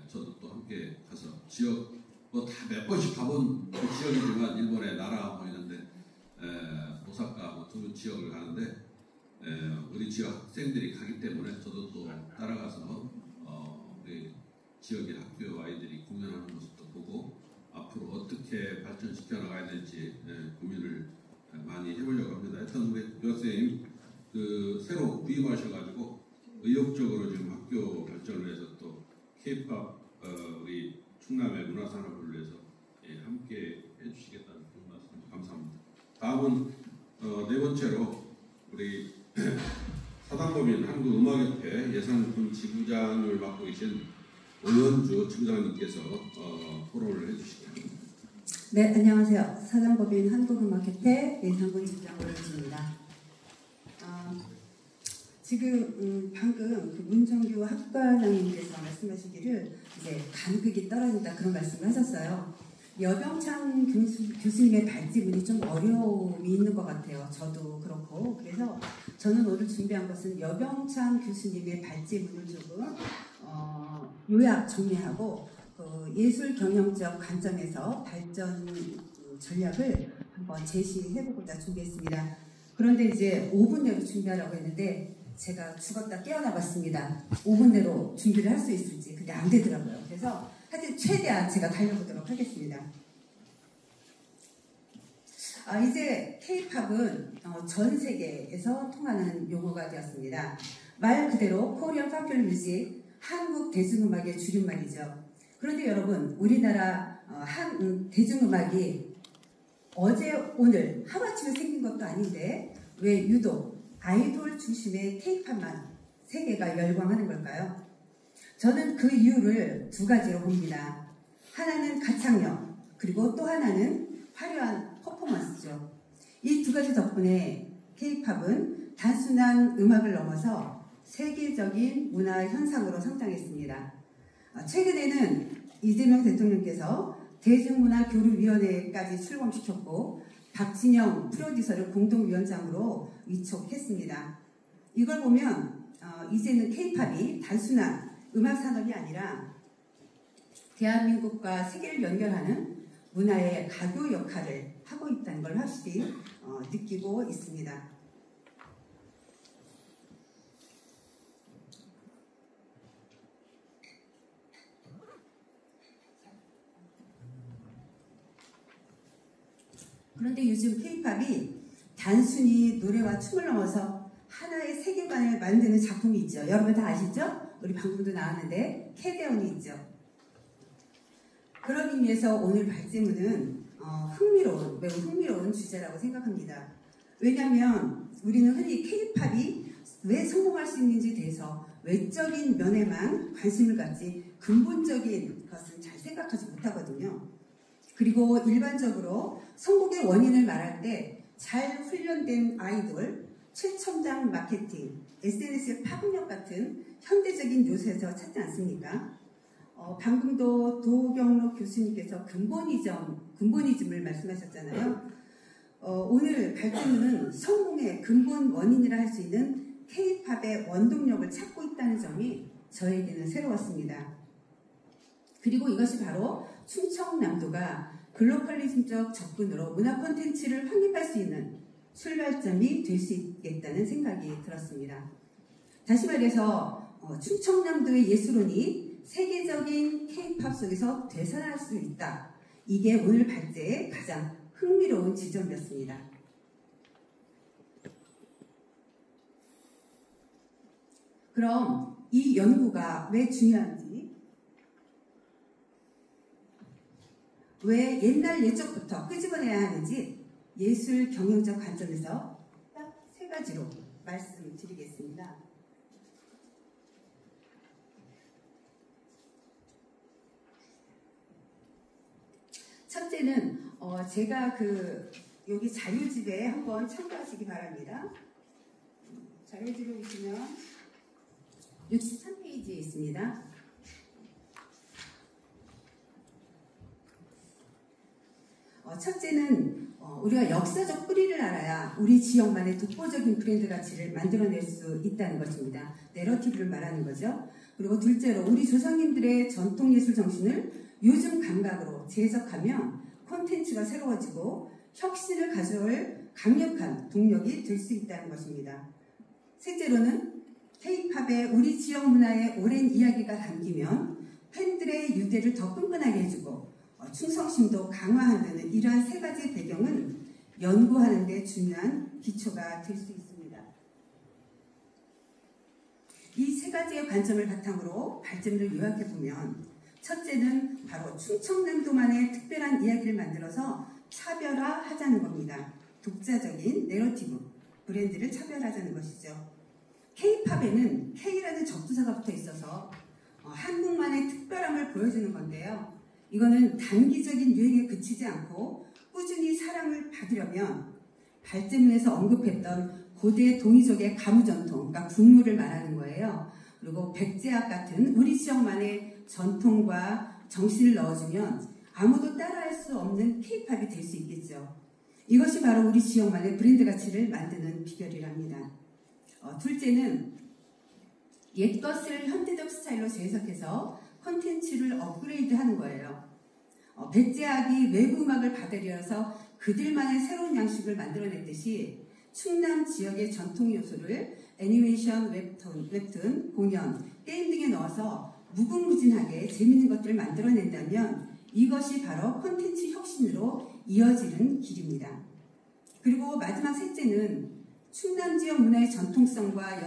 저도 또 함께 가서 지역 뭐 다 몇 번씩 가본 그 지역이지만 일본의 나라 뭐 있는데 오사카 뭐 두 지역을 가는데 우리 지역 학생들이 가기 때문에 저도 또 따라가서 우리 지역의 학교 아이들이 공연하는 모습도 보고 앞으로 어떻게 발전시켜 나가야 될지 고민을 많이 해보려고 합니다. 하여튼 우리 교장선생님 그 새로 부임하셔가지고 의욕적으로 지금 학교 발전을 위해서 또 K-팝 우리 충남의 문화산업을 위해서 함께 해주시겠다는 그런 말씀 감사합니다. 다음은 네 번째로 우리 사단법인 한국음악협회 예산군 지부장을 맡고 계신 오현주 지부장님께서 토론을 해주시죠. 네, 안녕하세요. 사단법인 한국음악협회 예산군 지부장 오현주입니다. 지금 방금 그 문정규 학과장님께서 말씀하시기를 이제 간극이 떨어진다 그런 말씀을 하셨어요. 여병찬 교수님의 발제문이 좀 어려움이 있는 것 같아요. 저도 그렇고. 그래서 저는 오늘 준비한 것은 여병찬 교수님의 발제문을 조금 요약 정리하고 그 예술 경영적 관점에서 발전 전략을 한번 제시해보고자 준비했습니다. 그런데 이제 5분 내로 준비하라고 했는데 제가 죽었다 깨어나봤습니다. 5분 내로 준비를 할 수 있을지. 근데 안 되더라고요. 그래서 하여튼 최대한 제가 달려보도록 하겠습니다. 이제 K-팝은 전 세계에서 통하는 용어가 되었습니다. 말 그대로 코리안 파퓰러 뮤직, 한국 대중음악의 줄임말이죠. 그런데 여러분, 우리나라 대중음악이 어제 오늘 하루아침에 생긴 것도 아닌데 왜 유독 아이돌 중심의 K-팝만 세계가 열광하는 걸까요? 저는 그 이유를 두 가지로 봅니다. 하나는 가창력, 그리고 또 하나는 화려한 퍼포먼스죠. 이 두 가지 덕분에 K-팝은 단순한 음악을 넘어서 세계적인 문화 현상으로 성장했습니다. 최근에는 이재명 대통령께서 대중문화교류위원회까지 출범시켰고 박진영 프로듀서를 공동위원장으로 위촉했습니다. 이걸 보면 이제는 K-팝이 단순한 음악 산업이 아니라 대한민국과 세계를 연결하는 문화의 가교 역할을 하고 있다는 걸 확실히 느끼고 있습니다. 그런데 요즘 K-팝이 단순히 노래와 춤을 넘어서 하나의 세계관을 만드는 작품이 있죠. 여러분 다 아시죠? 우리 방금도 나왔는데 캐대언이 있죠. 그런 의미에서 오늘 발제문은 매우 흥미로운 주제라고 생각합니다. 왜냐하면 우리는 흔히 K-팝이 왜 성공할 수 있는지에 대해서 외적인 면에만 관심을 갖지 근본적인 것은 잘 생각하지 못하거든요. 그리고 일반적으로 성공의 원인을 말할 때 잘 훈련된 아이돌, 최첨단 마케팅, SNS의 파급력 같은 현대적인 요소에서 찾지 않습니까? 방금도 도경록 교수님께서 근본이즘을 말씀하셨잖아요. 오늘 발제문은 성공의 근본 원인이라 할 수 있는 K-팝의 원동력을 찾고 있다는 점이 저에게는 새로웠습니다. 그리고 이것이 바로 충청남도가 글로벌리즘적 접근으로 문화 콘텐츠를 확립할 수 있는 출발점이 될 수 있겠다는 생각이 들었습니다. 다시 말해서 충청남도의 예술론이 세계적인 K-팝 속에서 되살아날 수 있다. 이게 오늘 발제의 가장 흥미로운 지점이었습니다. 그럼 이 연구가 왜 중요한지, 왜 옛날 예적부터 끄집어내야 하는지 예술 경영적 관점에서 딱 3가지로 말씀드리겠습니다. 첫째는 제가 여기 자료집에 한번 참고하시기 바랍니다. 자료집에 보시면 63페이지에 있습니다. 첫째는 우리가 역사적 뿌리를 알아야 우리 지역만의 독보적인 브랜드 가치를 만들어낼 수 있다는 것입니다. 내러티브를 말하는 거죠. 그리고 둘째로 우리 조상님들의 전통예술 정신을 요즘 감각으로 재해석하면 콘텐츠가 새로워지고 혁신을 가져올 강력한 동력이 될 수 있다는 것입니다. 셋째로는 K-팝의 우리 지역 문화의 오랜 이야기가 담기면 팬들의 유대를 더 끈끈하게 해주고 충성심도 강화한다는 이러한 3가지 배경은 연구하는 데 중요한 기초가 될 수 있습니다. 이 3가지의 관점을 바탕으로 발제문을 요약해보면, 첫째는 바로 충청남도만의 특별한 이야기를 만들어서 차별화하자는 겁니다. 독자적인 내러티브, 브랜드를 차별하자는 것이죠. K-팝에는 K라는 접두사가 붙어 있어서 한국만의 특별함을 보여주는 건데요. 이거는 단기적인 유행에 그치지 않고 꾸준히 사랑을 받으려면 발제문에서 언급했던 고대 동이족의 가무전통, 그러니까 군무를 말하는 거예요. 그리고 백제악 같은 우리 지역만의 전통과 정신을 넣어주면 아무도 따라할 수 없는 K-팝이 될 수 있겠죠. 이것이 바로 우리 지역만의 브랜드 가치를 만드는 비결이랍니다. 둘째는 옛것을 현대적 스타일로 재해석해서 콘텐츠를 업그레이드하는 거예요. 백제악이 외부 음악을 받아들여서 그들만의 새로운 양식을 만들어냈듯이 충남 지역의 전통 요소를 애니메이션, 웹툰, 공연, 게임 등에 넣어서 무궁무진하게 재밌는 것들을 만들어낸다면 이것이 바로 콘텐츠 혁신으로 이어지는 길입니다. 그리고 마지막 셋째는 충남 지역 문화의 전통성과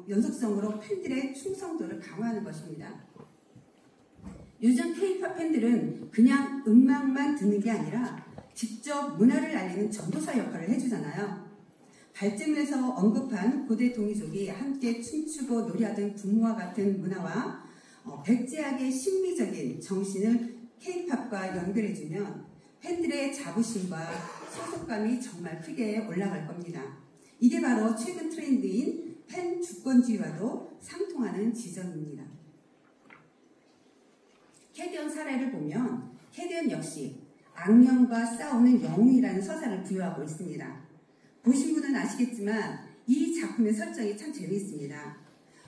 연속성으로 팬들의 충성도를 강화하는 것입니다. 요즘 K-팝 팬들은 그냥 음악만 듣는 게 아니라 직접 문화를 알리는 전도사 역할을 해주잖아요. 발제문에서 언급한 고대 동이족이 함께 춤추고 노래하던 군무와 같은 문화와 백제악의 신비적인 정신을 K-팝과 연결해주면 팬들의 자부심과 소속감이 정말 크게 올라갈 겁니다. 이게 바로 최근 트렌드인 팬 주권주의와도 상통하는 지점입니다. 캐대언 사례를 보면 캐대언 역시 악령과 싸우는 영웅이라는 서사를 부여하고 있습니다. 보신 분은 아시겠지만 이 작품의 설정이 참 재미있습니다.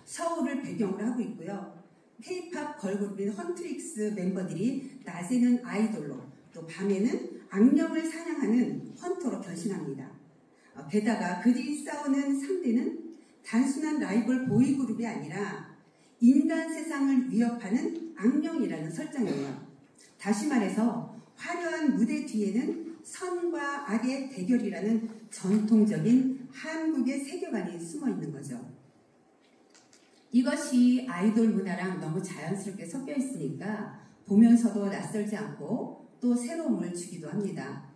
서울을 배경으로 하고 있고요. K-팝 걸그룹인 헌트릭스 멤버들이 낮에는 아이돌로 또 밤에는 악령을 사냥하는 헌터로 변신합니다. 게다가 그들이 싸우는 상대는 단순한 라이벌 보이그룹이 아니라 인간 세상을 위협하는 악령이라는 설정이에요. 다시 말해서 화려한 무대 뒤에는 선과 악의 대결이라는 전통적인 한국의 세계관이 숨어 있는 거죠. 이것이 아이돌 문화랑 너무 자연스럽게 섞여 있으니까 보면서도 낯설지 않고 또 새로움을 주기도 합니다.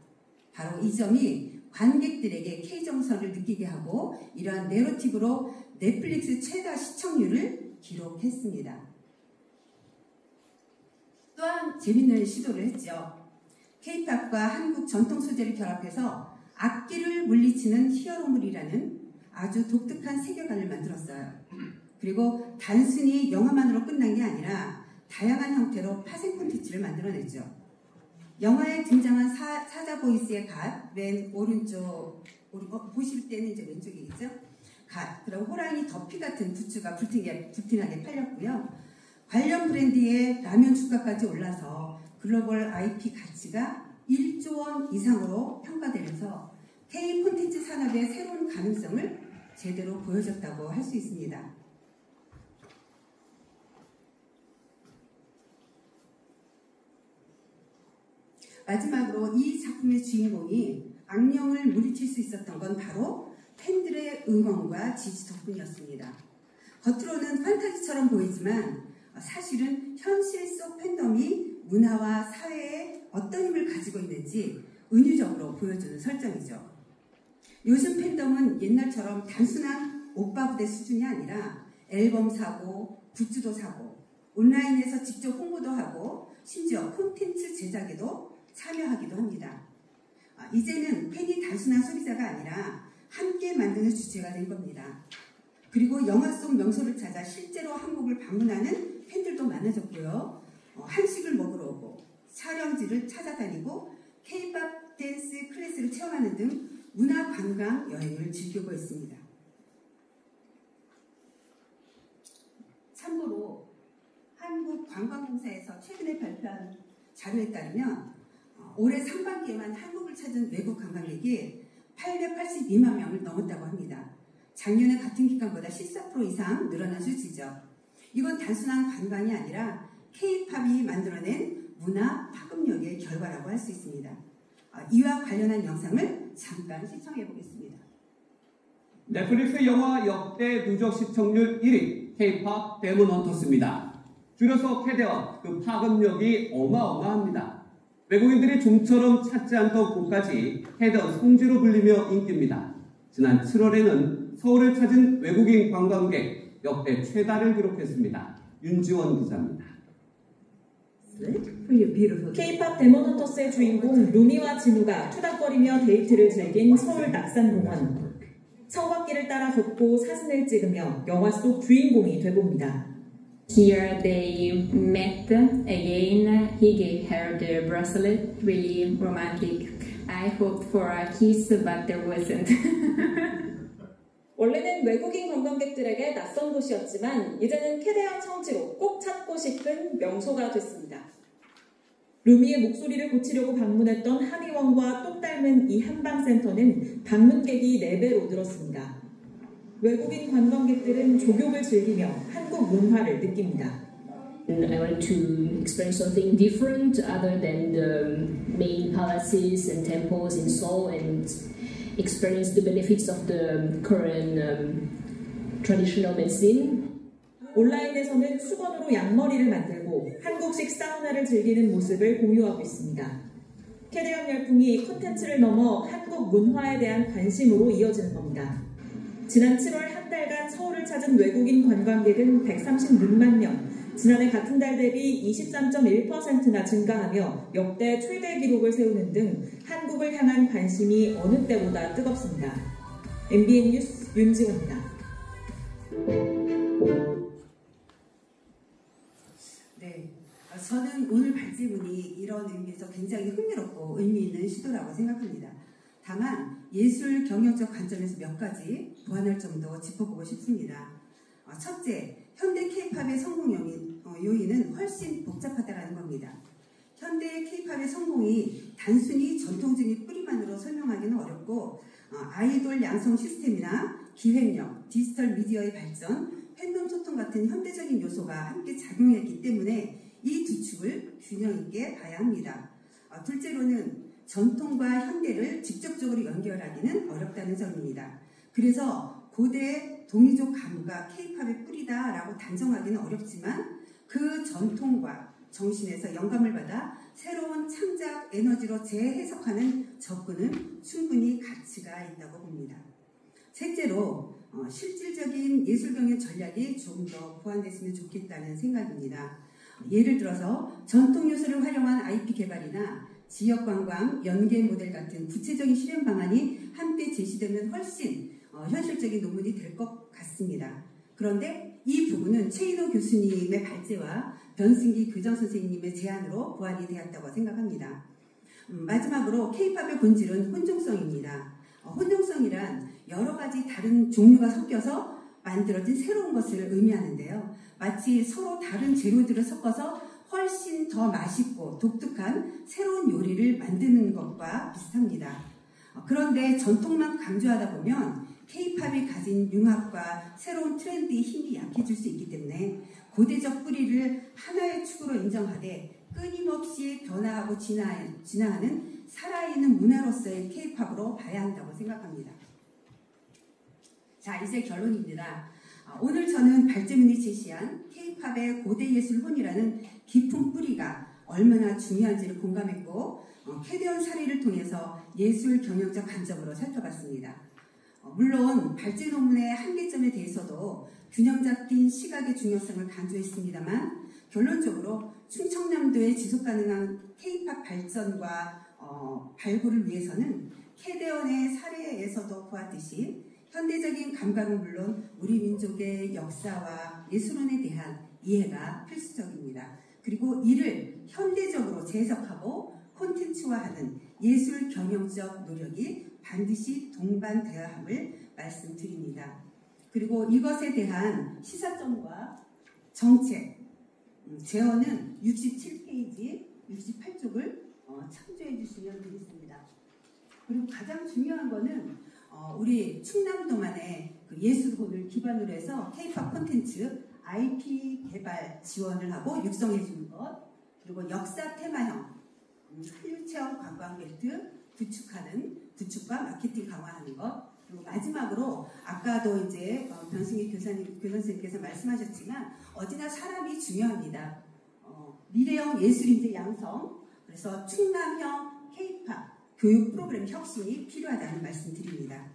바로 이 점이 관객들에게 K정서를 느끼게 하고 이러한 내러티브로 넷플릭스 최다 시청률을 기록했습니다. 또한 재밌는 시도를 했죠. K-팝과 한국 전통 소재를 결합해서 악기를 물리치는 히어로물이라는 아주 독특한 세계관을 만들었어요. 그리고 단순히 영화만으로 끝난 게 아니라 다양한 형태로 파생 콘텐츠를 만들어냈죠. 영화에 등장한 사자 보이스의 갓, 맨 오른쪽, 보실 때는 이제 왼쪽이겠죠? 갓, 그리고 호랑이 더피 같은 굿즈가 불티나게 팔렸고요. 관련 브랜드의 라면 주가까지 올라서 글로벌 IP 가치가 1조 원 이상으로 평가되면서 K 콘텐츠 산업의 새로운 가능성을 제대로 보여줬다고 할 수 있습니다. 마지막으로 이 작품의 주인공이 악령을 물리칠 수 있었던 건 바로 팬들의 응원과 지지 덕분이었습니다. 겉으로는 판타지처럼 보이지만 사실은 현실 속 팬덤이 문화와 사회에 어떤 힘을 가지고 있는지 은유적으로 보여주는 설정이죠. 요즘 팬덤은 옛날처럼 단순한 오빠 부대 수준이 아니라 앨범 사고, 굿즈도 사고, 온라인에서 직접 홍보도 하고 심지어 콘텐츠 제작에도 참여하기도 합니다. 이제는 팬이 단순한 소비자가 아니라 함께 만드는 주체가 된 겁니다. 그리고 영화 속 명소를 찾아 실제로 한국을 방문하는 팬들도 많아졌고요. 한식을 먹으러 오고 촬영지를 찾아다니고 K-팝 댄스 클래스를 체험하는 등 문화 관광 여행을 즐기고 있습니다. 참고로 한국관광공사에서 최근에 발표한 자료에 따르면 올해 상반기에만 한국을 찾은 외국 관광객이 882만 명을 넘었다고 합니다. 작년에 같은 기간보다 14% 이상 늘어난 수치죠. 이건 단순한 관광이 아니라 K-팝이 만들어낸 문화 파급력의 결과라고 할 수 있습니다. 이와 관련한 영상을 잠깐 시청해 보겠습니다. 넷플릭스 영화 역대 누적 시청률 1위 K-팝 데몬 헌터스입니다. 줄여서 캐대와 그 파급력이 어마어마합니다. 외국인들이 좀처럼 찾지 않던 곳까지 캐대와 성지로 불리며 인기입니다. 지난 7월에는 서울을 찾은 외국인 관광객 역대 최다를 기록했습니다. 윤지원 기자입니다. K-팝 데몬 헌터스의 주인공 루미와 진우가 투닥거리며 데이트를 즐긴 서울 낙산공원. 성곽길을 따라 걷고 사진을 찍으며 영화 속 주인공이 돼봅니다. Here they met again. He gave her the bracelet, really romantic. I hoped for a kiss, but there wasn't. 원래는 외국인 관광객들에게 낯선 곳이었지만 이제는 캐대현 성지로 꼭 찾고 싶은 명소가 됐습니다. 루미의 목소리를 고치려고 방문했던 한의원과 똑 닮은 이 한방센터는 방문객이 4배로 늘었습니다. 외국인 관광객들은 족욕을 즐기며 한국 문화를 느낍니다. I want to experience something different other than the main palaces and temples in Seoul and experience the benefits of the current traditional medicine. 온라인에서는 수건으로 양머리를 만들고 한국식 사우나를 즐기는 모습을 공유하고 있습니다. 캐대현 열풍이 콘텐츠를 넘어 한국 문화에 대한 관심으로 이어지는 겁니다. 지난 7월 한 달간 서울을 찾은 외국인 관광객은 136만 명, 지난해 같은 달 대비 23.1%나 증가하며 역대 최대 기록을 세우는 등 한국을 향한 관심이 어느 때보다 뜨겁습니다. MBN 뉴스 윤지원입니다. 네, 저는 오늘 발제문이 이런 의미에서 굉장히 흥미롭고 의미 있는 시도라고 생각합니다. 다만 예술 경영적 관점에서 몇 가지 보완할 점도 짚어보고 싶습니다. 첫째, 현대 K-팝의 성공 요인은 훨씬 복잡하다는 겁니다. 현대 K-팝의 성공이 단순히 전통적인 뿌리만으로 설명하기는 어렵고 아이돌 양성 시스템이나 기획력, 디지털 미디어의 발전, 팬덤 소통 같은 현대적인 요소가 함께 작용했기 때문에 이 두 축을 균형 있게 봐야 합니다. 둘째로는 전통과 현대를 직접적으로 연결하기는 어렵다는 점입니다. 그래서 고대 동이족 가무가 K-팝의 뿌리다라고 단정하기는 어렵지만 그 전통과 정신에서 영감을 받아 새로운 창작 에너지로 재해석하는 접근은 충분히 가치가 있다고 봅니다. 셋째로 실질적인 예술경영 전략이 조금 더 보완됐으면 좋겠다는 생각입니다. 예를 들어서 전통 요소를 활용한 IP 개발이나 지역관광, 연계 모델 같은 구체적인 실행 방안이 함께 제시되면 훨씬 현실적인 논문이 될 것 같습니다. 그런데 이 부분은 최인호 교수님의 발제와 변승기 교장선생님의 제안으로 보완이 되었다고 생각합니다. 마지막으로 K-팝의 본질은 혼종성입니다. 혼종성이란 여러 가지 다른 종류가 섞여서 만들어진 새로운 것을 의미하는데요. 마치 서로 다른 재료들을 섞어서 훨씬 더 맛있고 독특한 새로운 요리를 만드는 것과 비슷합니다. 그런데 전통만 강조하다 보면 K-팝이 가진 융합과 새로운 트렌드의 힘이 약해질 수 있기 때문에 고대적 뿌리를 하나의 축으로 인정하되 끊임없이 변화하고 진화하는 살아있는 문화로서의 K-팝으로 봐야 한다고 생각합니다. 자, 이제 결론입니다. 오늘 저는 발제문이 제시한 K-팝의 고대예술혼이라는 깊은 뿌리가 얼마나 중요한지를 공감했고 캐대언 사례를 통해서 예술 경영적 관점으로 살펴봤습니다. 물론 발제 논문의 한계점에 대해서도 균형 잡힌 시각의 중요성을 강조했습니다만 결론적으로 충청남도의 지속가능한 K-팝 발전과 발굴을 위해서는 캐대언의 사례에서도 보았듯이 현대적인 감각은 물론 우리 민족의 역사와 예술원에 대한 이해가 필수적입니다. 그리고 이를 현대적으로 재해석하고 콘텐츠화하는 예술 경영적 노력이 반드시 동반되어야 함을 말씀드립니다. 그리고 이것에 대한 시사점과 정책, 제어는 67페이지, 68쪽을 참조해 주시면 되겠습니다. 그리고 가장 중요한 거는 우리 충남도만의 그 예술혼을 기반으로 해서 K-팝 콘텐츠 IP 개발 지원을 하고 육성해 주는 것, 그리고 역사 테마형 한류체험 관광벨트 구축과 마케팅 강화하는 것, 그리고 마지막으로 아까도 이제 변승기 교선생님께서 말씀하셨지만 어디나 사람이 중요합니다. 미래형 예술인재 양성, 그래서 충남형 K-팝 교육 프로그램 혁신이 필요하다는 말씀드립니다.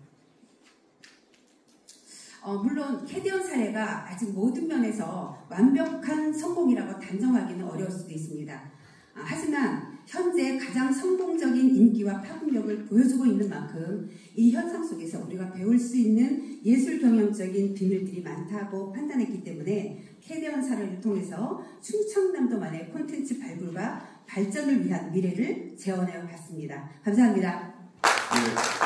물론 캐대언 사례가 아직 모든 면에서 완벽한 성공이라고 단정하기는 어려울 수도 있습니다. 하지만 현재 가장 성공적인 인기와 파급력을 보여주고 있는 만큼 이 현상 속에서 우리가 배울 수 있는 예술 경영적인 비밀들이 많다고 판단했기 때문에 캐대언 사례를 통해서 충청남도만의 콘텐츠 발굴과 발전을 위한 미래를 재원해 봤습니다. 감사합니다. 네.